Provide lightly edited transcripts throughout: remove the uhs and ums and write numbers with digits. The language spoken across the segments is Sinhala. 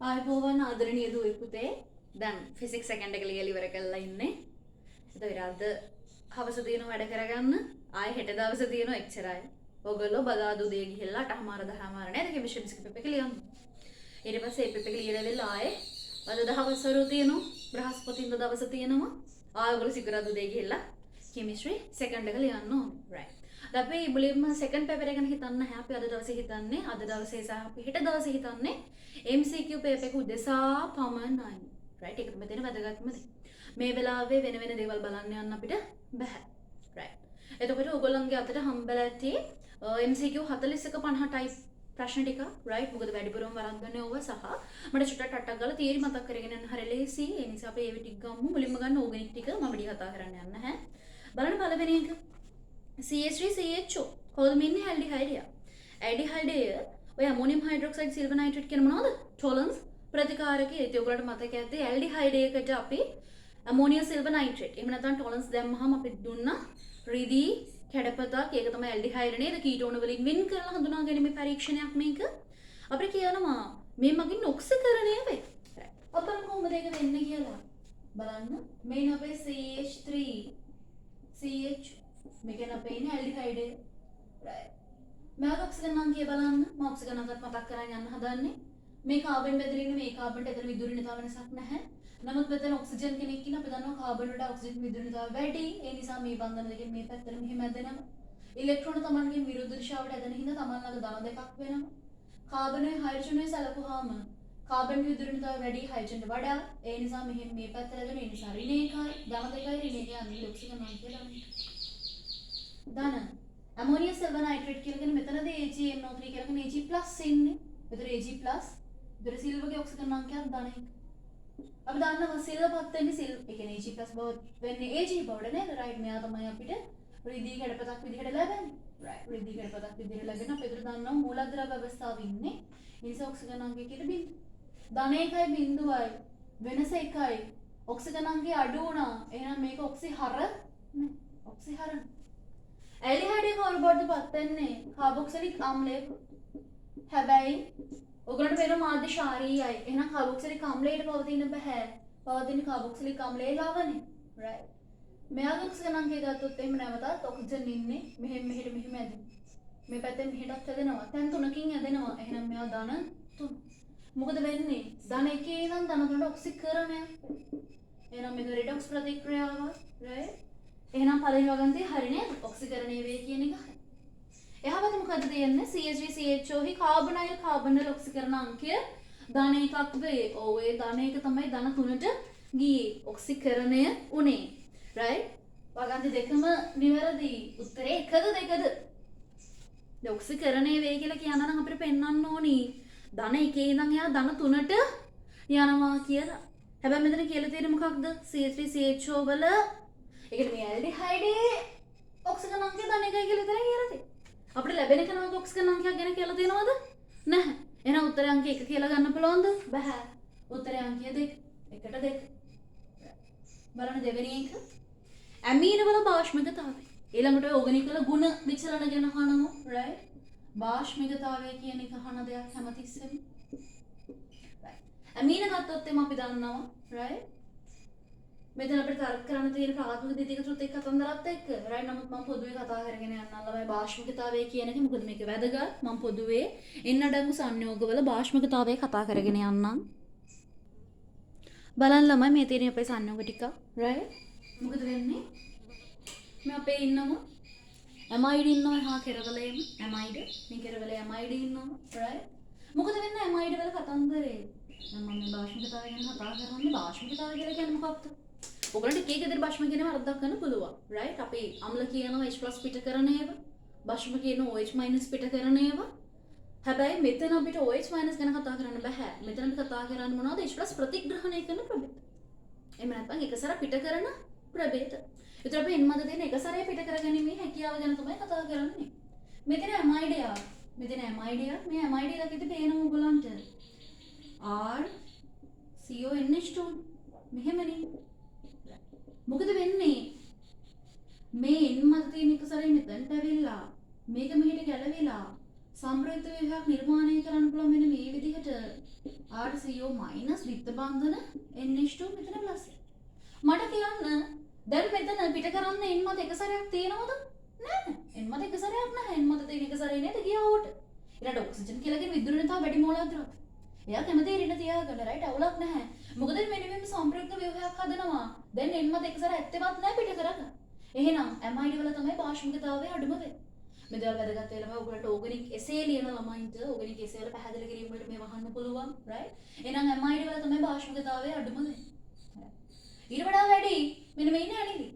ආයුබෝවන් ආදරණීය දුවේ පුතේ. දැන් ෆිසික්ස් සෙකන්ඩ් එක ලියලා ඉවර කරලා ඉන්නේ. ඒතකොට අද හවස දින වැඩ කරගන්න. ආයෙ හෙට දවසේ තියෙනවා එච්චරයි. ඔයගොල්ලෝ බදාද උදේ ගිහලා 8:00 නේද කෙමිස්ට්‍රි පෙප් එක ලියන්න. ඊට පස්සේ පෙප් එක ලියලා වෙලා ආයෙ අද දහවස් වරු තියෙනවා. බ්‍රහස්පතින්ද දවසේ තියෙනවා. ආයෙ ඔයගොල්ලෝ සිකුරාදා උදේ ගිහලා කෙමිස්ට්‍රි සෙකන්ඩ් එක ලියන්න ඕනේ. රයිට්. අපි මුලින්ම සෙකන්ඩ් පේපර් එක ගැන හිතන්න නැහැ. අපි අද දවසේ හිතන්නේ අද දවසේ සහ අපි හෙට දවසේ හිතන්නේ MCQ පේපර් එක උදෙසා පමණයි. රයිට්. ඒක තමයි තියෙන වැදගත්ම දේ. මේ වෙලාවේ වෙන වෙන දේවල් බලන්න යන්න අපිට බෑ. රයිට්. එතකොට ඔයගොල්ලන්ගේ අතට හම්බෙලා ඇති MCQ 41 50 ටයිප් ප්‍රශ්න ටික රයිට්. මොකද වැඩිපුරම වරද්දන්නේ ඕව සහ මට චුට්ටක් ටට්ටක් ගාලා තියරි මතක් කරගෙන යන්න හරිය ලේසි. ඒ නිසා අපි ඒව ටික ගමු. මුලින්ම ගන්න ඕගනික් ටික මම ඩි කතා කරන්න යන්න නැහැ. බලන්න පළවෙනි එක CH3 CHO කොහොමද මෙන්නේ ඇල්ඩිහයිඩය. ඇල්ඩිහයිඩය ඔය ඇමෝනියම් හයිඩ්‍රොක්සයිඩ් සිල්වර් නයිට්‍රේට් කියන මොනවද? ටොලරන්ස් ප්‍රතිකාරකයේ ඒත් ඔයගොල්ලන්ට මතක ඇත්තේ ඇල්ඩිහයිඩ් එකකට අපි ඇමෝනියම් සිල්වර් නයිට්‍රේට් එහෙම නැත්නම් ටොලරන්ස් දැම්මහම අපි දුන්නා රිදී කැඩපතක්. ඒක තමයි ඇල්ඩිහයිඩ් නේද? කීටෝන වලින් වෙන් කරලා හඳුනා ගැනීමේ පරීක්ෂණයක් මේක. අපිට කියනවා මේ මගින් ඔක්සිකරණය වෙයි. අපතන කොහොමද ඒක වෙන්නේ කියලා බලන්න. මේන අපේ CH3 CH මේකෙන් අපේ ඉන්නේ ඇල්ඩිහයිඩ් එක. රයිට්. මම ඔක්සිජන් අංකය බලන්න. මම ඔක්සිජන් අංකත් මතක් කරගෙන යන්න හදන්නේ. මේ කාබන් බෙදරින්නේ මේ කාබන්ට එතන විදුලිනතාව වෙනසක් නැහැ. නමුත් මෙතන ඔක්සිජන් කෙනෙක් ඉන්න අපි දන්නවා කාබන් වලට ඔක්සිජන් විදුලිනතාව වැඩි. ඒ නිසා මේ බන්ධන දෙකෙන් මේ පැත්තට මෙහෙම ඇදෙනවා. ඉලෙක්ට්‍රෝන තමන්ගේ විරුද්ධ දිශාවට ඇදෙන හින්දා තමන් ළඟ ධන දෙකක් වෙනවා. කාබනේ හයිඩ්‍රජනේ සලකුවාම කාබන් විදුලිනතාව වැඩි හයිඩ්‍රජන්ට වඩා. ඒ නිසා මෙහෙම මේ පැත්තට ඇදෙන ඒ නිසා ඍණ එකයි ධන දෙකයි ඍණ එකයි අනිත් ඔක්සිජන් අංකය දාන්න. ධන අමෝනියම් සිල්වර් නයිට්‍රේට් කියලා කියන මෙතනදී AgNO3 කියලා කියන Ag+ ඉන්නේ. මෙතන Ag+. ඒතර සිල්වර්ගේ ඔක්සිජන් අංකයක් ධන 1. අපි දන්නවා සිල්වර්පත් වෙන්නේ සිල් ඒ කියන්නේ Ag+ බව වෙන්නේ Ag බවට නේද? රයිට්. මෙයා තමයි අපිට රිදී කැඩපතක් විදිහට ලැබෙන්නේ. රයිට්. රිදී කැඩපතක් විදිහට ලැබෙන අපි ඒතර දන්නවා මූලද්‍රව්‍ය අවස්ථාවේ ඉන්නේ. ඒ නිසා ඔක්සිජන් අංකය කියලා බින්දුව. ධන 1යි බින්දුවයි වෙනස 1යි. ඔක්සිජන් අංකය අඩු වුණා. එහෙනම් මේක ඔක්සිහර නේ. ඔක්සිහරණ ඇල්ඩිහයිඩ් කාර්බෝඩ්ද පත් වෙන්නේ කාබොක්සිලික් ආම්ලයක. හැබැයි ඔයගොල්ලන්ට පේන මාධ්‍ය ශාරීයයි. එහෙනම් කාබොක්සිලික් ආම්ලයට පවතින බෑ. පවතින කාබොක්සිලික් ආම්ලයේ ලවණේ. රයිට්. මෙයාගේ ඔක්සිජන් අංකය ගත්තොත් එහෙම නැවතත් ඔක්සිජන් ඉන්නේ මෙහෙම මෙහෙට මෙහෙම ඇදෙන. මේ පැත්තෙන් මෙහෙටත් ඇදෙනවා. දැන් තුනකින් ඇදෙනවා. එහෙනම් මෙයා ධන 3. මොකද වෙන්නේ? ධන 1 ඉඳන් ධන 3ට ඔක්සිකරණය. එහෙනම් මේක රිඩොක්ස් ප්‍රතික්‍රියාවක්. රයිට්. එහෙනම් පළවෙනි වගන්තිය හරි නේද? ඔක්සිකරණය වේ කියන එක හරි. එහාට මොකද තියෙන්නේ? CH3 CHO හි කාබනයිල් කාබන් වල ඔක්සිකරණ අංකය ධන 1ක් වේ. ඔව් ඒ ධන 1 තමයි ධන 3ට ගියේ. ඔක්සිකරණය උනේ. රයිට්? වගන්ති දෙකම නිවැරදි. උත්තරේ එකද දෙකද? දැන් ඔක්සිකරණය වේ කියලා කියනවා නම් අපිට පෙන්වන්න ඕනි ධන 1 ඉඳන් එයා ධන 3ට යනවා කියලා. හැබැයි මෙතන කියලා තියෙන්නේ මොකක්ද? CH3 CHO වල ඒක මේ ඇල්ඩිහයිඩේ ඔක්සිජන් අංකය ධන 1යි කියලා විතරයි කියලා තියෙන්නේ. අපිට ලැබෙන කෙනාගේ ඔක්සිජන් අංකයක් ගැන කියලා තියෙනවද? නැහැ. එහෙනම් උත්තරේ අංකය 1 කියලා ගන්න පුළුවන්ද? බෑ. උත්තරේ අංකය 2. 1ට 2. බලන්න දෙවෙනි එක. ඇමීන වල භාෂ්මිකතාවය. ඊළඟට ඕගනික් වල ගුණ විචලන ගැන අහනවා. රයිට්. භාෂ්මිකතාවය කියන එක අහන දෙයක් හැමතිස්සෙම. රයිට්. ඇමීන ගත්තොත් එම අපි දන්නවා. රයිට්. මෙතන අපිට තර්ක කරන්න තියෙන ප්‍රාථමික ද්විතීයික තෘතීයික කතන්දරත් එක්ක රයිට්. නමුත් මම පොදුවේ කතා කරගෙන යන්නම් ළමයි භාෂ්මිකතාවය කියන එක. මොකද මේක වැදගත්. මම පොදුවේ එන්නඩංගු සංයෝගවල භාෂ්මිකතාවය කතා කරගෙන යන්නම්. බලන්න ළමයි මේ තියෙන අපේ සංයෝග ටික රයිට්. මොකද වෙන්නේ? මේ අපේ ඉන්නවා ඇමයිඩ් ඉන්නවා හා කෙරවලේම ඇමයිඩ්. මේ කෙරවලේ ඇමයිඩ් ඉන්නවා රයිට්. මොකද වෙන්නේ ඇමයිඩ් වල කතන්දරේ? මම මේ භාෂ්මිකතාවය ගැන කතා කරන්නේ. භාෂ්මිකතාවය කියලා කියන්නේ මොකක්ද? ඔයගොල්ලන්ට එක එක විදිහට භාෂ්ම කියනවා අර්ථයක් ගන්න පුළුවන්. රයිට්. අපි අම්ල කියනවා H+ පිට කරන ඒවා. භාෂ්ම කියනවා OH- පිට කරන ඒවා. හැබැයි මෙතන අපිට OH- ගැන කතා කරන්න බෑ. මෙතන අපි කතා කරන්නේ මොනවද? H+ ප්‍රතිග්‍රහණය කරන ප්‍රභේද. එහෙම නැත්නම් එකසර පිට කරන ප්‍රභේද. ඒතර අපි එන්මද දෙන එකසරේ පිට කරගැනීමේ හැකියාව ගැන තමයි කතා කරන්නේ. මෙතන ඇමයිඩ් එක. මෙතන ඇමයිඩ් එක. මේ ඇමයිඩ් එක කිව්ද පේනම ඔයගොල්ලන්ට. R CONH2 මෙහෙමනේ. මොකද වෙන්නේ? මේ එන් මත තියෙන එක සැරේ මෙතනට ඇවිල්ලා මේක මෙහෙට ගැලවිලා සම්ප්‍රයුක්ත ව්‍යුහයක් නිර්මාණය කරන්න පුළුවන් මෙන්න මේ විදිහට RCO minus විත්ත බන්ධන NH2 මෙතන ප්ලස්. මට කියන්න දැන් මෙතන පිට කරන්න n මත එක සැරයක් තියෙනවද? නැහැ. n මත එක සැරයක් නැහැ. n මත තියෙන එක සැරේ නේද ගියා උට. ඊළඟට ඔක්සිජන් කියලා කියන විද්‍යුතතාව වැඩි මෝලාක් ද්‍රව්‍ය. එයා කැමති ඉරින තියාගන්න රයිට් අවුලක් නැහැ. මොකද මෙන්න මේ සම්ප්‍රයුක්ත ව්‍යුහයක් හදනවා. දැන් n මත එක සැර ඇත්තවත් නැහැ පිට කරගන්න. එහෙනම් amide වල තමයි පාෂ්මිකතාවය අඩුම වෙන්නේ. මෙදවල් වැදගත් වෙනවා ඔයගොල්ලන්ට ඕගනික් එසේ ලියන ළමයින්ට ඕගනික් එසේ වල පැහැදිලි කිරීම වලට මේ වහන්න පුළුවන් රයිට් එහෙනම් amide වල තමයි භාෂ්මිකතාවය අඩුම වෙන්නේ ඊට වඩා වැඩි මෙන්න මේ ඉන්නේ ඇනිලින්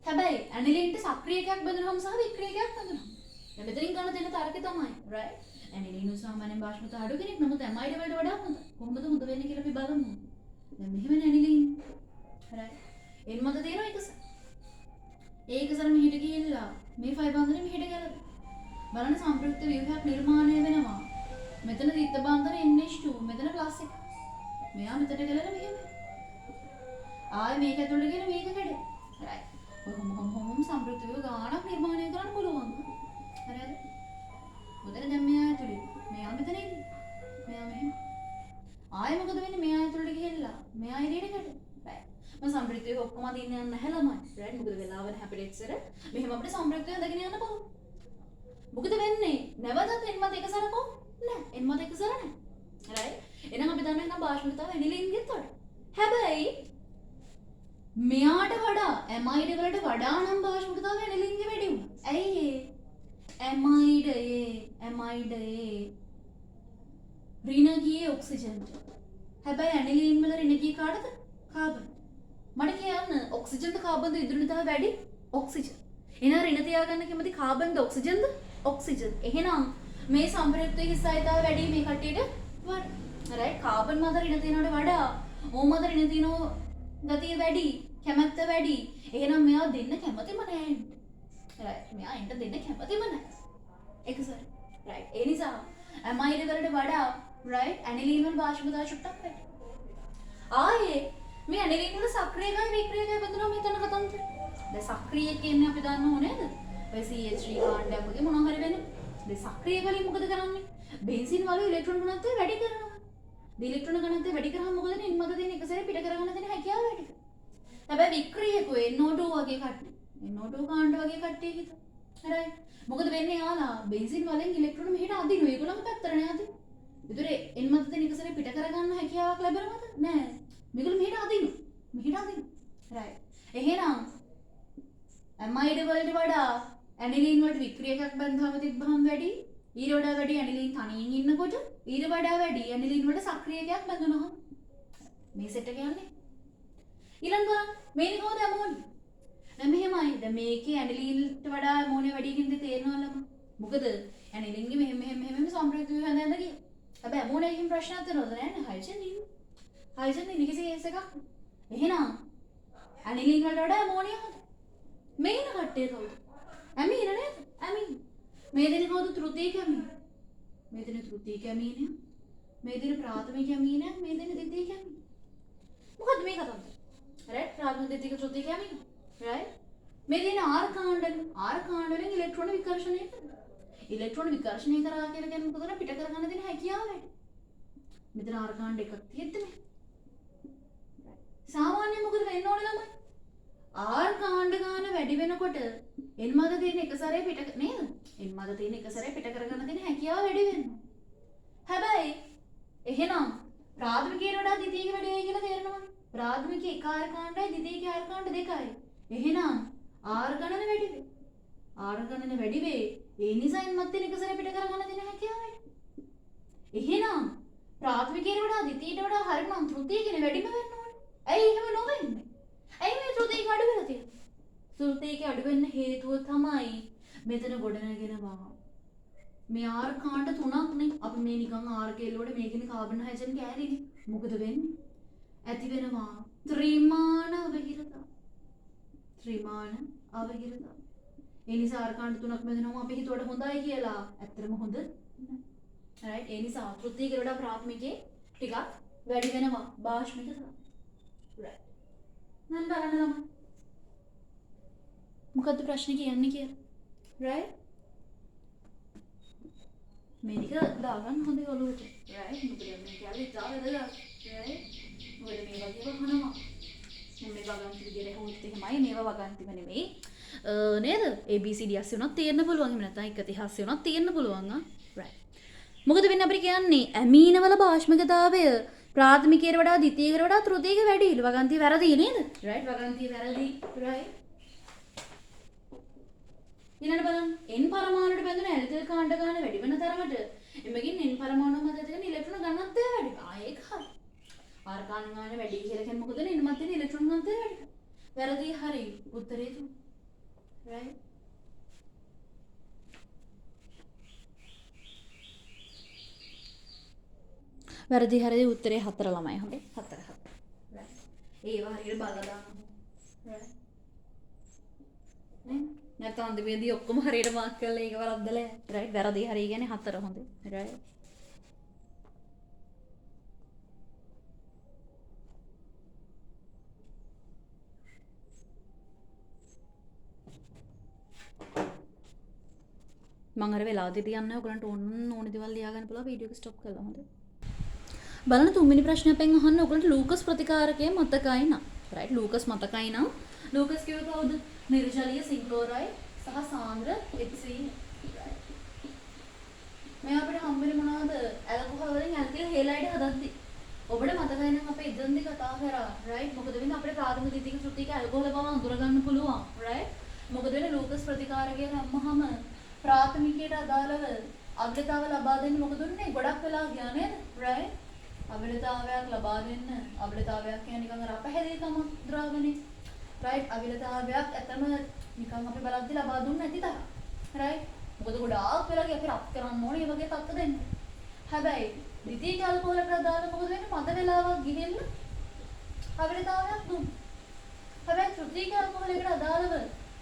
හැබැයි ඇනිලින්ට සක්‍රියකයක් බඳිනවම සහ වික්‍රියකයක් බඳිනවම දැන් මෙතනින් ගන්න දෙන තර්කය තමයි රයිට් ඇනිලින් සාමාන්‍යයෙන් භාෂ්මිකතාව අඩු කෙනෙක් නමුත් amide වලට වඩා හොඳ කොහොමද හොඳ වෙන්නේ කියලා අපි බලමු දැන් මෙහෙම ඇනිලින් රයිට් එන් මත තියෙන එකස ඒක සර මෙහෙට ගිහිල්ලා මේ ෆයි බන්ධනේ මෙහෙට ගැලපෙන. බලන්න සම්ප්‍රයුක්ත ව්‍යුහයක් නිර්මාණය වෙනවා. මෙතන ද්විත බන්ධන NH2 මෙතන ප්ලස් එක. මෙයා මෙතන ගැලලා මෙහෙම. ආයේ මේක ඇතුළට ගිහලා මේක කැඩේ. රයිට්. කොහොම සම්ප්‍රයුක්ත ව්‍යුහ ගානක් නිර්මාණය කරන්න පුළුවන්. හරියද? මොකද දැන් මෙයා ඇතුළේ. මෙයා මෙතන ඉන්නේ. මෙයා මෙහෙම. ආයේ මොකද වෙන්නේ? මෙයා ඇතුළට ගිහිල්ලා මෙයා ඉරියට කැඩේ. මම සම්ප්‍රයුක්තය ඔක්කොම අදින්න යන්න නැහැ ළමයි. රයිට් මොකද වෙලාව නැහැ අපිට එච්චර. මෙහෙම අපිට සම්ප්‍රයුක්තය හදගෙන යන්න පුළුවන්. මොකද වෙන්නේ? නැවතත් n මත එක සැරකෝ නැහැ. n මත එක සැර නැහැ. රයිට්. එහෙනම් අපි දන්නවා එහෙනම් භාෂ්මිකතාව ඇනිලින්ගෙත් වඩා. හැබැයි මෙයාට වඩා amide වලට වඩා නම් භාෂ්මිකතාව ඇනිලින්ගේ වැඩි වුණා. ඇයි ඒ? amide ඍණ ගියේ ඔක්සිජන්ට. හැබැයි ඇනිලින් වල ඍණ ගියේ කාටද? කාබන්. මට කියන්න ඔක්සිජන්ද කාබන්ද විද්‍යුතතාවය වැඩි? ඔක්සිජන්. එහෙනම් ඍණ තියාගන්න කැමති කාබන්ද ඔක්සිජන්ද? ඔක්සිජන්. එහෙනම් මේ සම්ප්‍රයුක්තයේ හිස්සයිතාව වැඩි මේ කට්ටියට වඩා. රයිට් කාබන් මත ඍණ තියනවට වඩා ඕ මත ඍණ තියනෝ ගතිය වැඩි, කැමැත්ත වැඩි. එහෙනම් මෙයා දෙන්න කැමතිම නැහැ. රයිට් මෙයා එන්න දෙන්න කැමතිම නැහැ. එකසර්. රයිට් ඒ නිසා amide වලට වඩා රයිට් ඇනිලින් වල භාෂ්මිකතාව චුට්ටක් වැඩි. ආයේ මේ ඇනිලින් වල සක්‍රියකයි වික්‍රියකයි බඳිනවා මෙතන කතන්දර. දැන් සක්‍රිය කියන්නේ අපි දන්නව නේද? ඔය CH3 කාණ්ඩයක් වගේ මොනවා හරි වෙන්නේ. දැන් සක්‍රිය වලින් මොකද කරන්නේ? බෙන්සින් වල ඉලෙක්ට්‍රෝන ඝනත්වය වැඩි කරනවා. දී ඉලෙක්ට්‍රෝන ඝනත්වය වැඩි කරාම මොකද වෙන්නේ? ඉන් මත තියෙන එක සැරේ පිට කරගන්න තියෙන හැකියාව වැඩි කරනවා. හැබැයි වික්‍රියකෝ NO2 වගේ කට්ටිය. NO2 කාණ්ඩ වගේ කට්ටිය හිත. හරියි. මොකද වෙන්නේ යාලා බෙන්සින් වලින් ඉලෙක්ට්‍රෝන මෙහෙට අදිනවා. ඒගොල්ලන්ගේ පැත්තටනේ අදින්නේ. ඒතර ඉන් මත තියෙන එක සැරේ පිට කරගන්න හැකියාවක් ලැබෙනවද? නෑ. මේගොල්ලෝ මෙහෙට අදිනවා. රයිට්. එහෙනම් amide වලට වඩා ඇනිලින් වලට වික්‍රියකයක් බඳවම තිබ්බහම වැඩි. ඊට වඩා වැඩි ඇනිලින් තනියෙන් ඉන්නකොට ඊට වඩා වැඩි ඇනිලින් වලට සක්‍රියකයක් බඳවනවා. මේ සෙට් එක යන්නේ. ඊළඟ බලන්න මේනි කොහොමද ඇමෝනිය? දැන් මෙහෙමයි. දැන් මේකේ ඇනිලින්ට වඩා ඇමෝනිය වැඩි කින්ද තේරෙනවලම. මොකද ඇනිලින්ගේ මෙහෙම සම්ප්‍රයුක්ත ව්‍යුහ හඳ ගියා. හැබැයි ඇමෝනියකින් ප්‍රශ්නයක් තියෙනවද නැහැ හයිජන් ඉන්නේ. හයිජන් ඉන්නේ කිසි කේස් එකක්. එහෙනම් ඇනිලින් වලට වඩා ඇමෝනිය හොඳ. මේන කට්ටිය කවුද? ඇමීන නේද? ඇමීන. මේ දෙන කවුද? තෘතීයික ඇමීන. මේ දෙන තෘතීයික ඇමීනය. මේ දෙන ප්‍රාථමික ඇමීනය. මේ දෙන ද්විතීයික ඇමීන. මොකද්ද මේ කතාව? රයිට් ප්‍රාථමික ද්විතීයික තෘතීයික ඇමීන. රයිට් මේ දෙන ආර කාණ්ඩ වලින් ඉලෙක්ට්‍රෝන විකර්ෂණය කරනවා. ඉලෙක්ට්‍රෝන විකර්ෂණය කරා කියලා කියන්නේ මොකද? පිට කරගන්න දෙන හැකියාව වැඩි. මෙතන ආර කාණ්ඩ එකක් තියෙද්දි මේ සාමාන්‍යයෙන් මොකද වෙන්න ඕනේ ළමයි? ආර් කාණ්ඩ ගාන වැඩි වෙනකොට එන් මත තියෙන එක සැරේ පිට නේද? එන් මත තියෙන එක සැරේ පිට කරගන්න තියෙන හැකියාව වැඩි වෙනවා. හැබැයි එහෙනම් ප්‍රාථමිකයට වඩා ද්විතීයික වැඩි වෙයි කියලා තේරෙනවනේ. ප්‍රාථමික එක ආර් කාණ්ඩයි ද්විතීයික ආර් කාණ්ඩ දෙකයි. එහෙනම් ආර් ගණන වැඩි වෙයි. ආර් ගණන වැඩි වෙයි. ඒ නිසා එන් මත තියෙන එක සැරේ පිට කරගන්න තියෙන හැකියාව වැඩි. එහෙනම් ප්‍රාථමිකයට වඩා ද්විතීයිකට වඩා හරිනම් තෘතීයිකනේ වැඩිම වෙන්න ඕනේ. ඇයි එහෙම නොවෙන්නේ? ඇයි මේ තෘතීයික අඩු වෙලා තියෙන්නේ? තෘතීයික අඩු වෙන්න හේතුව තමයි මෙතන ගොඩනගෙනවා. මේ ආර් කාණ්ඩ තුනක් නේ. අපි මේ නිකන් ආර් කෙල්ලෝඩ මේකනේ කාබන් හයිඩ්‍රජන් කෑලිනේ. මොකද වෙන්නේ? ඇති වෙනවා ත්‍රිමාන අවහිරතා. ත්‍රිමාන අවහිරතා. ඒ නිසා ආර් කාණ්ඩ තුනක් බෙදෙනවා අපි හිතුවට හොඳයි කියලා. ඇත්තටම හොඳ නෑ. රයිට් ඒ නිසා තෘතීයිකට වඩා ප්‍රාථමිකේ ටිකක් වැඩි වෙනවා භාෂ්මිකතාව. රයිට් නන් බලන්න ළමයි. මොකද්ද ප්‍රශ්නේ කියන්නේ කියලා? රයිට් මේක දාගන්න හොඳේ ඔලුවට right මොකද මේ කැලේ ඉතාල වැදගත් right මොකද මේ වගේ වහනවා මම මේ වගන්ති විදියට හොුත් එහෙමයි මේවා වගන්තිම නෙමෙයි නේද ABCD අස්සේ උනත් තියෙන්න පුළුවන් එහෙම නැත්නම් එක ඉතිහාසය උනත් තියෙන්න පුළුවන් right මොකද වෙන්නේ අපිට කියන්නේ ඇමීනවල භාෂ්මිකතාවය ප්‍රාථමිකයට වඩා ද්විතීයකට වඩා තෘතීයක වැඩිලු වගන්ති වැරදි නේද right වගන්ති වැරදි right ඊළඟට බලන්න n පරමාණුවට බැඳුන ඇල්කල් කාණ්ඩ ගාන වැඩි වෙන තරමට එමගින් n පරමාණුව මත තියෙන ඉලෙක්ට්‍රෝන ඝනත්වය වැඩි. ඒක හරි. r කාණ්ඩ ගාන වැඩි කියලා කියන්නේ මොකද n මත තියෙන ඉලෙක්ට්‍රෝන ඝනත්වය වැඩි. වැරදි හරි. උත්තරේ තුන. right? වැරදි හරි උත්තරේ 4 ළමයි හොඳේ 4 right. ඒවා හරියට බලලා දාන්න. right? නේ? නැත්නම් අන්තිමේදී ඔක්කොම හරියට මාක් කරලා ඒක වරද්දලා right වැරදි හරි කියන්නේ 4 හොඳේ right මම අර වෙලාවදී තියන්නේ ඔයගලන්ට ඕන දේවල් ලියා ගන්න පුළුවන් වීඩියෝ එක ස්ටොප් කරලා හොඳේ බලන්න තුන්වෙනි ප්‍රශ්නයෙන් අහන්න ඔයගලන්ට ලූකස් ප්‍රතිකාරකයේ මතකයි නම් right ලූකස් මතකයි නම් ලූකස් කියව කවුද නිර්ජලීය සින්ක්ලෝරයිඩ් සහ සාන්ද්‍ර HCl මේ අපිට හම්බෙන්නේ මොනවද ඇල්කොහොල් වලින් ඇල්කිල් හේලයිඩ් හදද්දි ඔබට මතකයි නම් අපේ ඉදන්දි කතා කරා right මොකද වෙන්නේ අපේ ප්‍රාථමික ද්විතීයික තෘතීයික ඇල්කොහොල් බව අඳුර ගන්න පුළුවන් right මොකද වෙන්නේ ලූකස් ප්‍රතිකාරකය ගම්මහම ප්‍රාථමිකයට අදාළව අග්‍රතාව ලබා දෙන්න මොකද උන්නේ ගොඩක් වෙලා ගියා නේද right අවිලතාවයක් ලබා දෙන්න අවිලතාවයක් කියන්නේ නිකන් අර අපහැදිලිකම ද්‍රාවණේ right අවිලතාවයක් ඇතම නිකන් අපි බලද්දි ලබා දුන්නේ නැති තරම් right මොකද ගොඩාක් වෙලා අපි රත් කරන්න ඕනේ මේ වගේ තත්ත්ව දෙන්න හැබැයි ද්විතීයික ඇල්කොහොලකට අදාළ මොකද වෙන්නේ මද වෙලාවක් ගිහින් අවිලතාවයක් දුන්න හැබැයි තෘතීයික ඇල්කොහොලකට අදාළව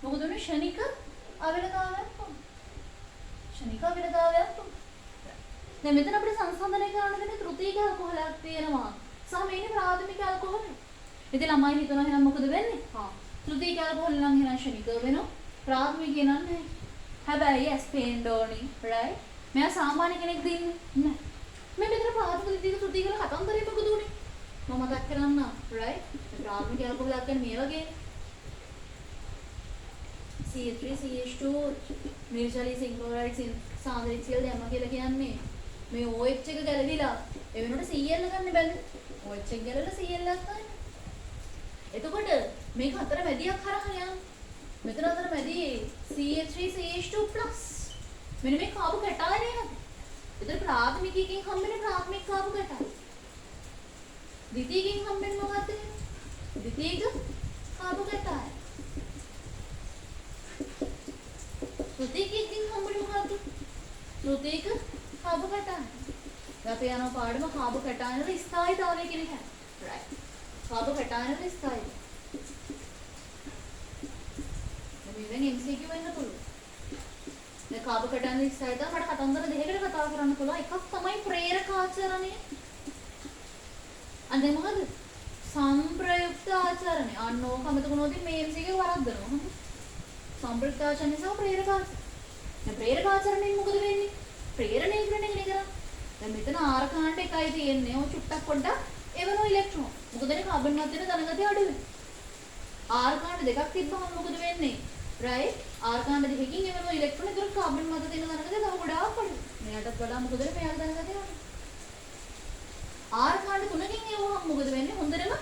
මොකද උනේ ෂණික අවිලතාවයක් දුන්න ෂණික අවිලතාවයක් දුන්න දැන් මෙතන අපිට සංසන්දනය කරන්න දෙන්නේ තෘතීයික ඇල්කොහොලයක් තියෙනවා සහ මේනේ ප්‍රාථමික ඇල්කොහොල ඉතින් ළමයි හිතනවා එහෙනම් මොකද වෙන්නේ තෘතීයික ඇල්කොහොල නම් එහෙනම් ෂණික වෙනවා ප්‍රාථමික නම් නැහැ හැබැයි ඇස් පේන්න ඕනි right මෙයා සාමාන්‍ය කෙනෙක් දෙන්නේ නැහැ මේ මෙතන ප්‍රාථමික ද්විතීයික තෘතීයික වල කතන්දරේ මොකද උනේ මම මතක් කරන්න right ප්‍රාථමික ඇල්කොහොලක් කියන්නේ මේ වගේ CH3CH2 නිර්ජලීය සින්ක්ලෝරයිඩ් සාන්ද්‍ර HCl දැම්ම කියලා කියන්නේ මේ OH එක ගැලවිලා ඒ වෙනකොට Cl ගන්න බැලු OH එක ගැලවිලා Cl එකක් ගන්න එතකොට මේක අතර මැදියක් හරහා යන මෙතන අතර මැදි CH3CH2+ මෙන්න මේ කාබු කැටායනේ නේද එතන ප්‍රාථමිකයෙන් හම්බෙන්නේ ප්‍රාථමික කාබු කැටාය ද්විතීයිකයෙන් හම්බෙන්නේ මොකද්ද ද්විතීයික කාබු කැටාය තෘතීයිකයෙන් හම්බෙන්නේ මොකද්ද තෘතීයික කාබු කැටාය අපි යනවා පාඩම කාබු කැටායන ස්ථායීතාවය කියන එක right කාබු කැටායන ස්ථායී මේවෙන් MCQ වෙන්න පුළුවන් මේ කාබු කැටායන ස්ථායීතාව මට කතන්දර දෙකකට කතා කරන්න පුළුවන් එකක් තමයි ප්‍රේරකාචරණය අද මොකද සම්ප්‍රයුක්ත ආචරණය අන්න ඕක අමතකුණොත් මේ MCQ වරද්දනවා සම්ප්‍රයුක්ත ආචරණය සහ ප්‍රේරකාචරණය දැන් ප්‍රේරකාචරණයෙන් මොකද වෙන්නේ ප්‍රේරණය කරන එක නේද දැන් මෙතන ආර කාණ්ඩ එකයි තියෙන්නේ ඔය චුට්ටක් පොඩ්ඩක් එවනෝ ඉලෙක්ට්‍රෝන මොකද ඒ කාබන් මැදේ ධනගතිය අඩු වෙනවා ආර කාණ්ඩ දෙකක් තිබ්බම මොකද වෙන්නේ right ආර කාණ්ඩ දෙකකින් එවනෝ ඉලෙක්ට්‍රෝන ඒතර කාබන් මැද තියෙන ධනගතිය තව ගොඩාක් අඩු මෙයාටත් වඩා මොකද මෙයාට ධනගතිය අඩු ආර කාණ්ඩ තුනකින් එවුවම මොකද වෙන්නේ හොඳටම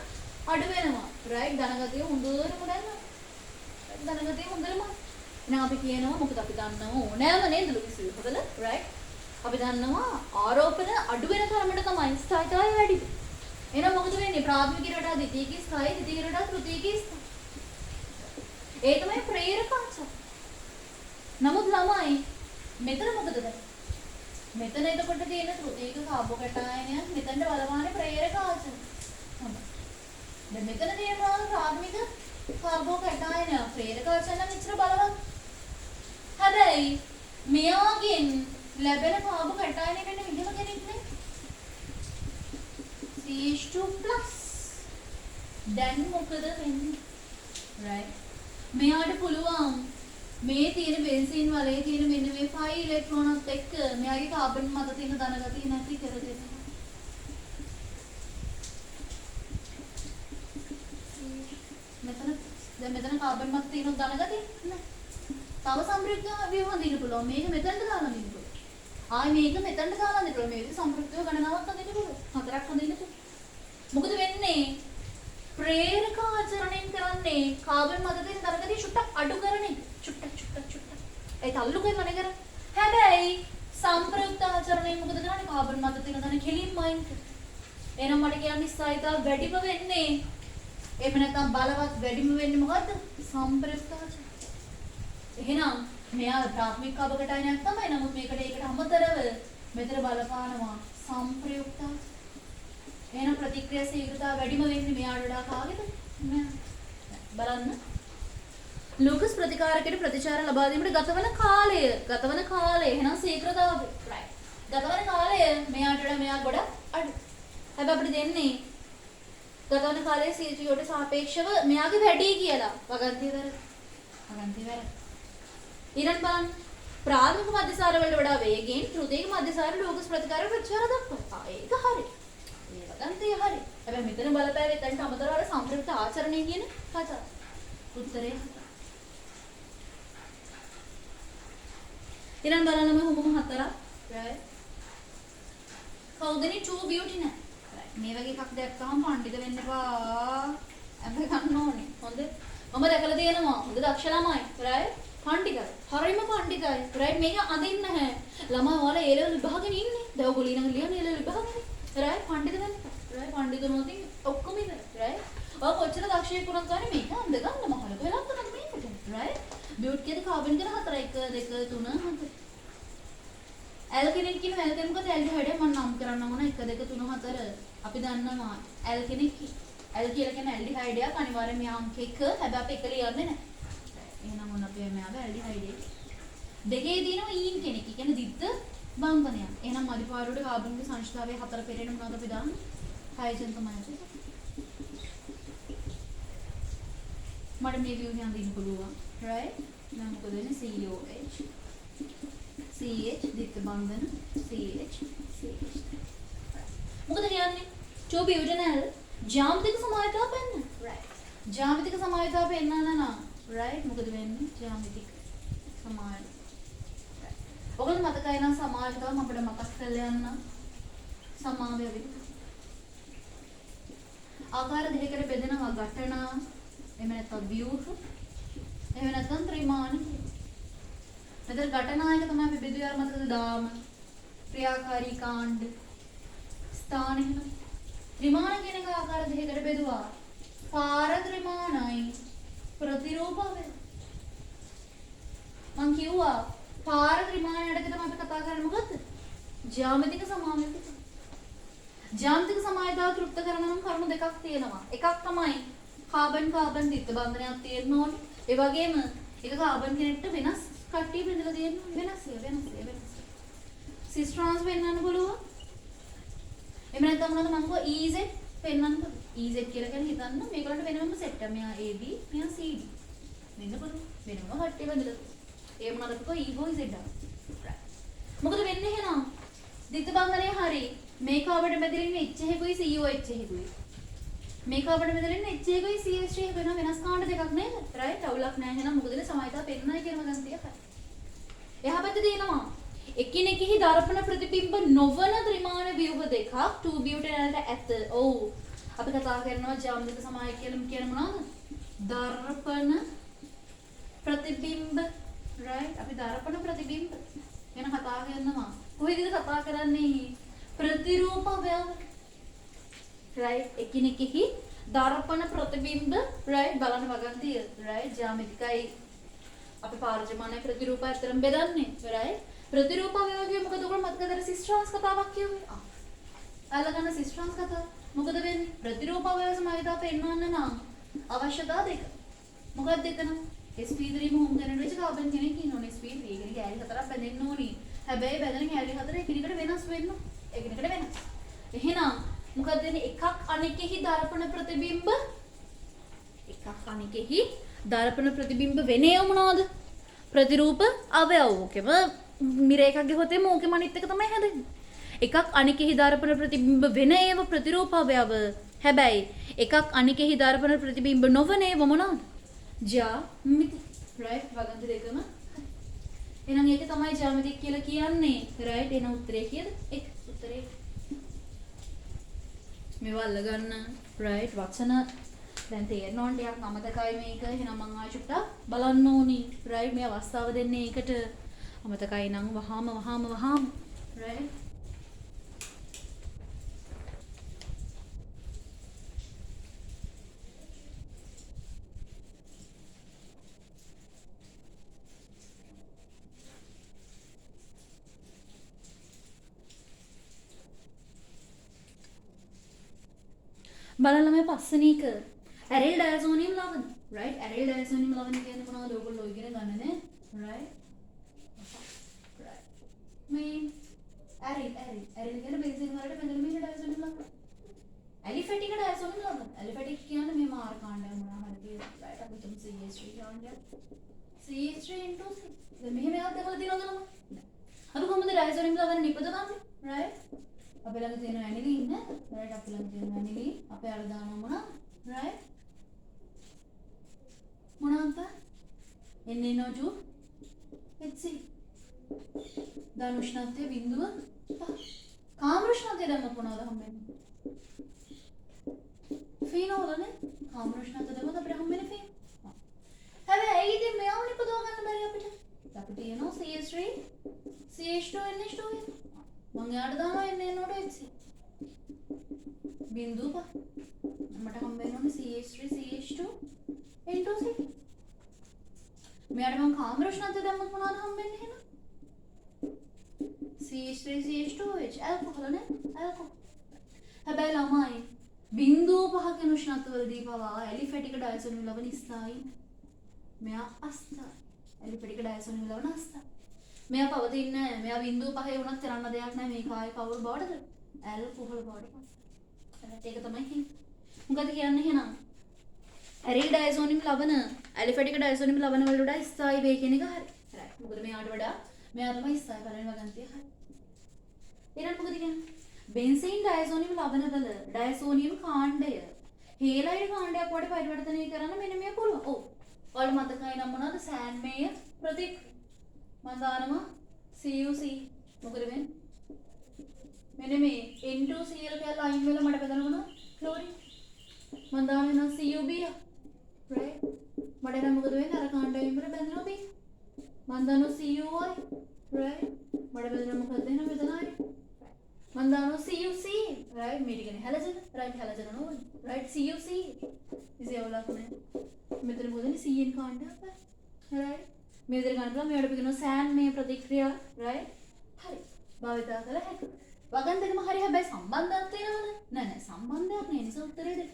අඩු වෙනවා right ධනගතිය හොඳටම දැනනවා ධනගතිය හොඳටම එහෙනම් අපි කියනවා මොකද අපි දන්නවා ඕනෑම නේද ලුයිස් හොදල right අපි දන්නවා ආරෝපණ අඩු වෙන තරමට තමයි ස්ථායීතාවය වැඩි වෙන්නේ. එහෙනම් මොකද වෙන්නේ? ප්‍රාථමිකයට වඩා ද්විතීයික ස්ථායී, ද්විතීයිකට වඩා තෘතීයික ස්ථායී. ඒ තමයි ප්‍රේරකාංශය. නමුත් ළමයි මෙතන මොකද වෙන්නේ? මෙතන එතකොට තියෙන තෘතීයික කාබෝකැටායනයන් මෙතනට බලපාන්නේ ප්‍රේරකාංශය. හොඳයි. දැන් මෙතන තියෙනවා ප්‍රාථමික කාබෝකැටායන ප්‍රේරකාංශය නම් ඉතර බලවත්. හැබැයි මෙයාගෙන් ලැබෙන කාබු කැටායන වෙන විදිහම කෙනෙක් නේ CH2+ දැන් මොකද වෙන්නේ right මෙයාට පුළුවන් මේ තියෙන බෙන්සීන් වලේ තියෙන මෙන්න මේ 5 ඉලෙක්ට්‍රෝනත් එක්ක මෙයාගේ කාබන් මත තියෙන ධන ගතිය නැති කර දෙනවා. මෙතන කාබන් මත තියෙන ධන ගතිය නෑ. තව සම්ප්‍රයුක්ත ව්‍යුහ හඳින්න පුළුවන්. මේක මෙතනට දාලා දින්න පුළුවන්. ආයි මේක මෙතනට දාලා දින්න පුළුවන්. මේක සම්ප්‍රයුක්ත ගණනාවක් හඳින්න පුළුවන්. හතරක් හඳින්න පුළුවන්. මොකද වෙන්නේ? ප්‍රේරක ආචරණයෙන් කරන්නේ කාබන් මත තියෙන ධන ගතිය චුට්ටක් අඩු කරන එක. චුට්ටක්. ඒ තල්ලු කරනනේ කරන්නේ. හැබැයි සම්ප්‍රයුක්ත ආචරණයෙන් මොකද කරන්නේ? කාබන් මත තියෙන ධන කෙලින්ම අයින් කරනවා. එහෙනම් මට කියන්නේ සායිතා වැඩිම වෙන්නේ එහෙම නැත්නම් බලවත් වැඩිම වෙන්නේ මොකද්ද? සම්ප්‍රයුක්ත ආචරණය. එහෙනම් මෙයා ප්‍රාථමික කබකටායනයක් තමයි. නමුත් ඒකට අමතරව මෙතන බලපානවා සම්ප්‍රයුක්ත ආචරණය. එහෙනම් ප්‍රතික්‍රියා ශීඝ්‍රතාව වැඩිම වෙන්නේ මෙයාට වඩා කාගෙද? බලන්න. ලූකස් ප්‍රතිකාරකයට ප්‍රතිචාර ලබා දීමට ගතවන කාලය එහෙනම් ශීඝ්‍රතාව right. ගතවන කාලය මෙයාට වඩා මෙයා ගොඩක් අඩු. හැබැයි අපිට දෙන්නේ ගතවන කාලයේ CGOට සාපේක්ෂව මෙයාගේ වැඩි කියලා. වගන්තිය වැරදි. ඊළඟ බලන්න. ප්‍රාථමික මධ්‍යසාර වලට වඩා වේගයෙන් තෘතීයික මධ්‍යසාර ලූකස් ප්‍රතිකාර ප්‍රතිචාර දක්වනවා. ඒක හරි. මේ වගන්තිය හරි. හැබැයි මෙතන බලපෑවේ එතනට අමතරව අර සම්ප්‍රයුක්ත ආචරණය කියන කතාව. උත්තරේ ඊළඟ බලන්න මේ හුඹුම හතරක් right කවුදනි true beauty නෑ right මේ වගේ එකක් දැක්කම පඬිත වෙන්න එපා අඳ ගන්න ඕනේ හොඳ මම දැකලා තියෙනවා හොඳ දක්ෂ ළමයි right පඬිතයි හරියම පඬිතයි right මේක අඳින්න නැහැ ළමයි ඔයාලා ඒ ලෙවල් විභාගෙන් ඉන්නේ දැන් ඔයගොල්ලෝ ඊළඟ ලියන්නේ ඒ ලෙවල් විභාගෙනේ right පඬිත වෙන්න right පඬිතුනෝතින් ඔක්කොම ඉවරයි right ඔය කොච්චර දක්ෂයෙක් වුණත් ගන්නේ මේක අඳ ගන්න මහලක වෙලක් තමයි මේකට right beauty එකේ කාබන් කියන 4 1 2 3 4 ඇල්කෙනෙක් කියන ඇල්කෙන මොකද ඇල්ඩිහයිඩ් මම නම් කරන්න ඕන 1 2 3 4 අපි දන්නවා ඇල්කෙනෙක් ඇල් කියලා කියන ඇල්ඩිහයිඩ් එක අනිවාර්යයෙන් මේ අංක 1 හැබැයි අපි එක ලියන්නේ නැහැ එහෙනම් මොන අපි මෙයාව ඇල්ඩිහයිඩ් එක දෙකේ දිනනවා ඊන් කෙනෙක් කියන්නේ දිත්ත බන්ධනයක් එහෙනම් මදිපාරුවට කාබන්ගේ සංශ්ලිතතාවයේ 4 පෙරේන මොනවද අපි දාන්නේ හයිජන් තමයි ඒක මට මේ view එක අඳින්න පුළුවන් right නම් මොකද වෙන්නේ COH CH දිත්ත බන්ධන CH මොකද කියන්නේ චෝ බියුටනල් ජ්‍යාමිතික සමායතාව පෙන්න right ජ්‍යාමිතික සමායතාව පෙන්නන්න නම් right මොකද වෙන්නේ ජ්‍යාමිතික සමායතාව ඔයගොල්ලෝ මතකයි නම් සමායතාව අපිට මතක් කරලා යන්න සමාවය වෙන්නේ ආකාර දෙකකට බෙදෙනවා ඝටනා එහෙම නැත්නම් ව්‍යුහ එහෙම නැත්නම් ත්‍රිමාණ මෙතන ඝටනායක තමයි අපි බෙදුවේ අර මතකද දාම ක්‍රියාකාරී කාණ්ඩ ස්ථාන එහෙම ත්‍රිමාණ කියන එක ආකාර දෙකකට බෙදුවා පාර ත්‍රිමාණයි ප්‍රතිරූපය මං කිව්වා පාර ත්‍රිමාණයට තමයි අපි කතා කරන්නේ මොකද්ද ජ්‍යාමිතික සමායතන ජ්‍යාමිතික සමායතාව තෘප්ත කරන නම් කරුණු දෙකක් තියෙනවා එකක් තමයි කාබන් කාබන් දිත්ත බන්ධනයක් තියෙන්න ඕනේ ඒ වගේම එක කාබන් කෙනෙක්ට වෙනස් කට්ටිය බෙදලා තියෙන වෙනස් සිස් ට්‍රාන්ස් වෙන්නන්න පුළුවන් එහෙම නැත්නම් මොනවද මම කිව්වා EZ පෙන්වන්න පුළුවන් EZ කියලා කියන්නේ හිතන්න මේගොල්ලන්ට වෙනම සෙට් එකක් මෙයා AB මෙයා CD වෙන්න පුළුවන් වෙනම කට්ටිය බෙදලා ඒ මොනවද කිව්වා ඊගෝ EZ මොකද වෙන්නේ එහෙනම් දිත්ත බන්ධනය හරි මේක අපිට බෙදලා ඉන්නේ H එකකුයි COH එකකුයි මේක අපිට බෙදලා ඉන්නේ H එකකුයි CH එකකුයි වෙන වෙනස් කාණ්ඩ දෙකක් නේද රයිට් අවුලක් නැහැ එහෙනම් මොකද සමායතාව පෙන්නයි කියලා මම ගන්තිය හරි එහා පැත්තේ තියෙනවා එකිනෙකෙහි දර්පණ ප්‍රතිබිම්බ නොවන ත්‍රිමාණ ව්‍යුහ දෙකක් 2 බියුටනල්ට ඇත. ඔව්. අපි කතා කරනවා ජ්‍යාමිතික සමාය කියලා කියන මොනවද? දර්පණ ප්‍රතිබිම්බ right අපි දර්පණ ප්‍රතිබිම්බ ගැන කතා කරනවා. කොහේද කතා කරන්නේ? ප්‍රතිරූප ව්‍යුහ right එකිනෙකෙහි දර්පණ ප්‍රතිබිම්බ right බලන්න වගන්තිය right ජ්‍යාමිතිකයි අපි පාර්ජමානයේ ප්‍රතිරූපය අතරම බෙදන්නේ right ප්‍රතිරූප ව්‍යුහය මොකද ඔයගොල්ලෝ මතකද සිස් ට්‍රාන්ස් කතාවක් කියුවේ අල්ලගන්න සිස් ට්‍රාන්ස් කතාව මොකද වෙන්නේ ප්‍රතිරූප ව්‍යුහ සමායතාව පෙන්වන්න නම් අවශ්‍යතා දෙක මොකක්ද එතන sp3 මොහොම දැනෙන වෙච්ච කාබන් කෙනෙක් ඉන්නෝනේ sp3 ඒකනේ කැලි හතරක් බැඳෙන්න ඕනි හැබැයි බැඳෙන කැලි හතර එකිනෙකට වෙනස් වෙන්න එකිනෙකට වෙනස් එහෙනම් මොකද වෙන්නේ එකක් අනෙකෙහි දර්පණ ප්‍රතිබිම්බ එකක් අනෙකෙහි දර්පණ ප්‍රතිබිම්බ වෙන්නේ මොනවද ප්‍රතිරූප අවයවකම මිරේකගේ හොතේ මෝකෙම අනිත් එක තමයි හැදෙන්නේ. එකක් අනිකෙහි දර්පණ ප්‍රතිබිම්බ වෙන ඒව ප්‍රතිරූප අවයව. හැබැයි එකක් අනිකෙහි දර්පණ ප්‍රතිබිම්බ නොවන ඒව මොනවාද? ජ්‍යාමිති. රයිට් වගන්ති දෙකම. එහෙනම් ඒක තමයි ජ්‍යාමිතික් කියලා කියන්නේ. රයිට් එන උත්තරේ කීයද? 1 උත්තරේ. මේව අල්ලගන්න. රයිට් වචන දැන් තේරෙන්න ඕන ටිකක් අමතකයි මේක. එහෙනම් මං ආයෙත් බලන්න ඕනි. රයිට් මේ අවස්ථාව දෙන්නේ ඒකට. අමතකයි නම් වහාම. රයිට් බලන්න මේ පස්වෙනි එක ඇරිල් ඩයසෝනියම් ලවණ. රයිට් ඇරිල් ඩයසෝනියම් ලවණ කියන්නේ මොනවද? ඔයගොල්ලෝ ඉගෙන ගන්න නේ. රයිට් මේ ඇරිල් කියන්නේ බෙන්සීන් වලට බෙදෙන මේ ඩයසෝනියම් ලවණ. ඇලිෆැටික් ඩයසෝනියම් ලවණ. ඇලිෆැටික් කියන්නේ මේ මාර කාණ්ඩය මොනවා හරි තියෙන. රයිට් අපි තුන් CH3 කාණ්ඩය. CH3 into C. දැන් මෙහෙම එකක් දැකලා තියෙනවද නම? අපි කොහොමද ඩයසෝනියම් ලවණ නිපදවන්නේ? රයිට් අපේ ළඟ තියෙන ඇනිලින් නේ. රයිට් අපේ ළඟ තියෙන ඇනිලින් අපේ අර දානවා මොනවද? රයිට් මොනවද? NaO2 HC. දාන උෂ්ණත්වය බිඳුව 5. කාම්ල උෂ්ණත්වය දැම්මත් මොනවද හම්බෙන්නේ? ෆීනෝල් නේ. කාම්ල උෂ්ණත්වය දැම්මත් අපිට හම්බෙන්නේ ෆීනෝල්. හැබැයි ඇයි ඉතින් මෙයාව නිපදව ගන්න බැරි අපිට? අපිට එනවා CH3 CH2 NH2 මම යාට දානවා NaO2 HC. බිඳුව 5. මට හම්බෙන්නේ CH3 CH2 N2C. මෙයාට මම කාම්ල උෂ්ණත්වය දැම්මත් මොනවද හම්බෙන්නේ එහෙනම්? CH3 CH2H ඇල්කොහොල නේ. ඇල්කොහොල්. හැබැයි ළමයි බිඳුව 5 කියන උෂ්ණත්වවලදී පවා ඇලිෆැටික් ඩයසෝනියම් ලවණ ස්ථායි. මෙයා අස්ථායි. ඇලිෆැටික් ඩයසෝනියම් ලවණ අස්ථායි. මෙයා පවතින්නේ නැහැ. මෙයා බිඳුව 5 වුණත් කරන්න දෙයක් නැහැ. මේක ආයේ කවුරු බවටද? ඇල්කොහොල් බවට. ඒක තමයි කියන්නේ. මොකද කියන්නේ එහෙනම්? ඇරිල් ඩයසෝනියම් ලවණ ඇලිෆැටික් ඩයසෝනියම් ලවණ වලට වඩා ස්ථායි වේ කියන එක හරි. රයිට්. මොකද මෙයාට වඩා මෙයා තමයි ස්ථායි පළවෙනි වගන්තිය හරි. ඊළඟ මොකද කියන්නේ? බෙන්සීන් ඩයසෝනියම් ලවණ වල ඩයසෝනියම් කාණ්ඩය හේලයිඩ් කාණ්ඩයක් වඩ පරිවර්තනය කරන්න මෙන්න මේ පුළුවන්. ඔව්. ඔයාලට මතකයි නම් මොනවද? සෑන්මේය ප්‍රතික්‍රියා. මම දානවා CuC. මොකද වෙන්නේ? මෙන්න මේ N2Cl කියලා අයින් වෙලා මට බෙදන්න මොනවද? ක්ලෝරින්. මම දානවා CuB. right? මට නම් මොකද වෙන්නේ? අර කාණ්ඩයෙන් වල බැඳෙනවා B. මම දානවා CuI. right? මට බෙදන්න මොකද වෙන්නේ? මෙතනයි. මම දානවා CuC. right? මේ ටිකනේ හැලජන. right? හැලජන නෝන. right? CuC. ඉතින් ඔයාලක් නේ. මෙතන මොකදනේ CN කාණ්ඩයක්. right? මේ විදිහට ගන්න පුළුවන්. මේවට කියනවා සෑන් මේ ප්‍රතික්‍රියා. right? හරි. භාවිතා කළ හැකියි. වගන් දෙකම හරි හැබැයි සම්බන්ධයක් තියෙනවද? නෑ සම්බන්ධයක් නෑ. නිසා උත්තරේ දෙක.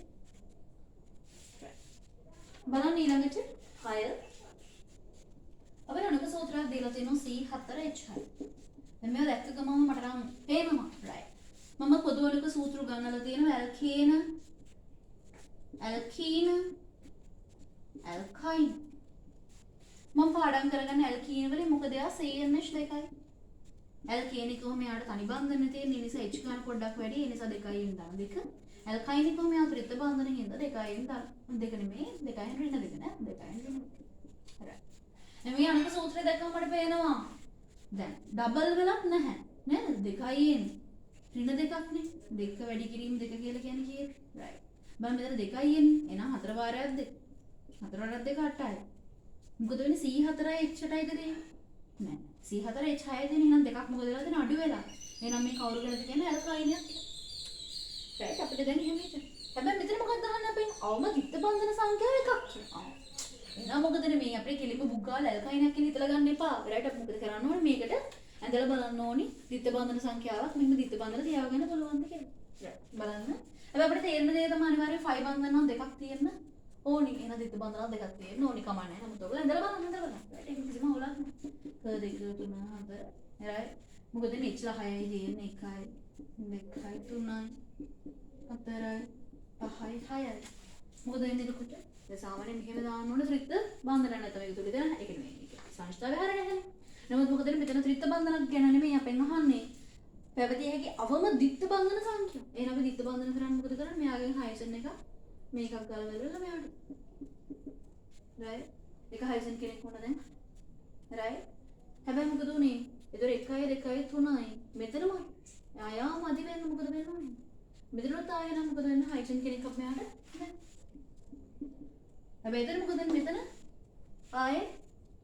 බලන්න ඊළඟට 6 අපේ අනුක සූත්‍රයක් දීලා තියෙනවා C4H6. දැන් මේව දැක්ක ගමන් මට නම් පේනවා right. මම පොදු අනුක සූත්‍ර ගන්නලා තියෙනවා ඇල්කේන ඇල්කීන ඇල්කයින්. මම පාඩම් කරගන්න ඇල්කීන වලින් මොකද එයා CNH දෙකයි. ඇල්කේන එකම යාට තනි බන්ධන තියෙන නිසා H ගන්න පොඩ්ඩක් වැඩි. ඒ නිසා දෙකයින් දාන දෙක. ඇල්කයින් එකම යා ත්‍රිත්ව බන්ධනෙන් හින්දා දෙකයින් දාන. දෙක නෙමෙයි දෙකයින් රින්න දෙක නෑ. දෙකයින් රින්න. හරි. මේ අනුක සූත්‍රය දැක්කම මට පේනවා. දැන් ඩබල් වෙලක් නැහැ. නේද? දෙකයින් රින්න දෙකක් නේ. දෙක වැඩි කිරීම දෙක කියලා කියන්නේ කීයද? right. බලන්න මෙතන දෙකයි එන්නේ. එහෙනම් හතර වාරයක් දෙක. හතර වාරයක් දෙක 8යි. මොකද වෙන්නේ C4H8යිද දෙන්නේ? නෑ. C4H6 දෙන්නේ එහෙනම් දෙකක් මොකද වෙලා දෙන්නේ අඩු වෙලා. එහෙනම් මේ කවුරු කියලාද කියන්නේ ඇල්කයිනියක්. right අපිට දැන් එහෙම හිතන්න. හැබැයි මෙතන මොකක්ද දාන්න අපේ? අවම චිත්ත බන්ධන සංඛ්‍යාව එකක්. එහෙනම් මොකදනේ මේ අපේ කෙලිම බුග්ගාල ඇල්කයිනියක් කියලා හිතලා ගන්න එපා. right අපි මොකද කරන්න ඕනේ මේකට ඇඳලා බලන්න ඕනි චිත්ත බන්ධන සංඛ්‍යාවක් මෙන්න චිත්ත බන්ධන තියාගන්න පුළුවන්ද කියලා. right බලන්න. හැබැයි අපිට තේරෙන දේ තමයි අනිවාර්යයෙන් 5 බන්ධන නම් දෙකක් තියෙන්න ඕනි. එහෙනම් චිත්ත බන්ධන දෙකක් තියෙන්න ඕනි කමන්නේ. නමුත් ඔයගොල්ලෝ ඇඳලා බලන්න right ඒක කිසිම අවුලක් නෑ. ක දෙක තුන හතර right මොකද මේ ඉච්චලා 6යි තියෙන්නේ 1යි 2යි 3යි 4යි 5යි 6යි මොකද වෙන්නේ එතකොට? ඒ සාමාන්‍යයෙන් මෙහෙම දාන්න ඕනේ ත්‍රිත්ව බන්ධන නැත්නම් ඒක තුල දෙන එක නෙමෙයි. සංස්ථාවේ හරගෙන. නමුත් මොකද මෙතන ත්‍රිත්ව බන්ධනක් ගැන නෙමෙයි අපෙන් අහන්නේ. පැවතිය හැකි අවම ද්විත්ව බන්ධන සංඛ්‍යා. එහෙනම් අපි ද්විත්ව බන්ධන කරන්න මොකද කරන්නේ? මෙයාගෙන් හයිසන් එක මේකක් ගාලා බලලා මෙයාට. right? එක හයිසන් කෙනෙක් වුණා දැන්. right? හැබැයි මොකද උනේ? ඒතර 1 2 3යි. මෙතනම ආයා මදි වෙන්න මොකද වෙන්නේ? මෙතනත් ආයෙ නම් මොකද වෙන්නේ? හයිසන් කෙනෙක් අප මෙයාට. හැබැයි එතන මොකද මෙතන ආයේ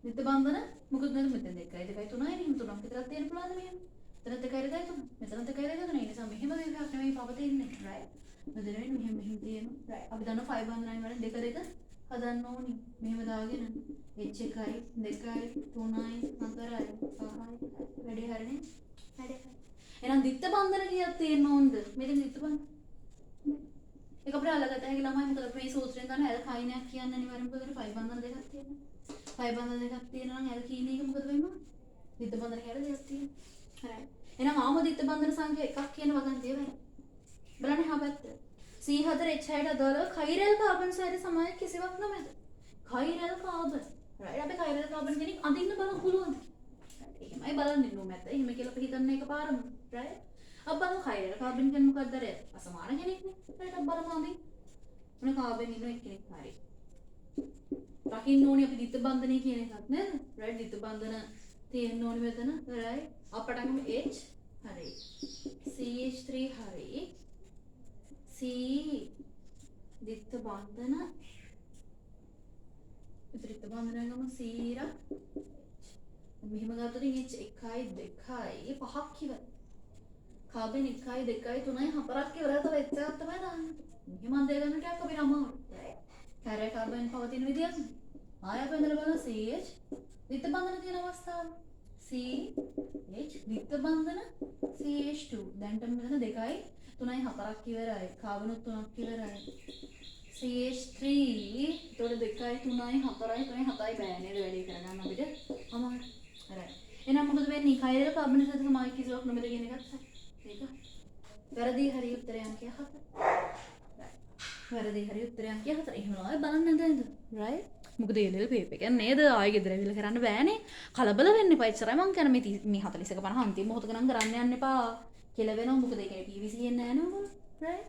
ද්විත්ව බන්ධන මොකද වෙන්නේ? මෙතන 1 2 3යි නේ. 3ක් විතරක් තියෙන පුළුවන්ද මෙහෙම? මෙතනත් 1 2 3. මෙතනත් 1 2 3. ඒ නිසා මෙහෙම වේගයක් නෙමෙයි පවතින්නේ. right? මෙතන වෙන්නේ මෙහෙම තියෙනවා. right? අපි දන්නවා 5 බන්ධනයි වලින් 2 2 හදන්න ඕනි. මෙහෙම දාගෙන h1යි 2යි 3යි 4යි 5යි වැඩි හරිනේ. වැඩි. එහෙනම් ද්විත්ව බන්ධන කීයක් තියෙන්න ඕනද? මෙතන ද්විත්ව බන්ධන. ඒක අපිට අල්ලගත්ත හැකි ළමයි මොකද අපි මේ සූත්‍රයෙන් දන්න ඇල් කයිනයක් කියන්නේ අනිවාර්යෙන්ම මොකද 5 බන්ධන දෙකක් තියෙනවා. 5 බන්ධන දෙකක් තියෙනවා නම් ඇල් කීන එක මොකද වෙන්නේ? ද්විත්ව බන්ධන කියලා දෙයක් තියෙනවා. හරි. එහෙනම් ආම ද්විත්ව බන්ධන සංඛ්‍යා එකක් කියන වගන්තිය වෙයි. බලන්න එහා පැත්ත. C4H6ට අදාළව කයිරල් කාබන් සහිත සමායක කිසිවක් නැමෙද? කයිරල් කාබන්. right අපි කයිරල් කාබන් කෙනෙක් අඳින්න බලන්න පුළුවන්ද? එහෙමයි බලන්න ඉන්නු මැද. එහෙම කියලා අපි හිතන්නේ එකපාරම. right? अब බලමු කයිරල් කාබන් කියන්නේ මොකක්ද? අසමාන කෙනෙක්නේ. right अब බලමු අපි. මොන කාබන් ඉන්නව එක්කෙනෙක් හරි. රකින්න ඕනේ අපි ද්විත්ව බන්ධනය කියන එකක් නේද? right ද්විත්ව බන්ධන තියෙන්න ඕනේ මෙතන. right අපට H හරි. CH3 හරි. C ද්විත්ව බන්ධන ද්විත්ව බන්ධනය ගමු C ර මෙහෙම ගත්තොත් H 1යි 2යි 5ක් ඉවර. කාබන් 1යි 2යි 3යි 4ක් ඉවර තව එච්චරක් තමයි දාන්නේ. මෙහෙම අන්දේ ගන්න ටිකක් අපි අමාරුයි. කාර්ය කාබන් පවතින විදියක් ආය අපි ඉඳලා බලන CH ද්විත්ව බන්ධන තියෙන අවස්ථාව. CH ද්විත්ව බන්ධන CH2 දැන්ට මෙතන 2යි 3යි 4ක් ඉවරයි. කාබනුත් 3ක් ඉවරයි. CH3 ඒතකොට 2යි 3යි 4යි 3යි 7යි බෑ නේද වැඩි කරගන්න අපිට අමාරුයි. හරි. එහෙනම් මොකද වෙන්නේ? කයිරල් කාබන් සහිත සමායක කිසිවක් නොමැත කියන එකත් ඒක. වැරදි හරි උත්තරය අංකය 4. වැරදි හරි උත්තරය අංකය 4. එහෙම නෑ බලන්න නේද? right? මොකද එලෙල් පේපර් එක නේද? ආයෙ ගෙදර ඇවිල්ලා කරන්න බෑනේ. කලබල වෙන්න එපා. එච්චරයි මං කියන්නේ මේ 41 50 අන්තිම මොහොතක නම් කරන්න යන්න එපා. කියලා වෙනවා. මොකද ඒකේ PVC එන්නේ නැහැ නේද? right?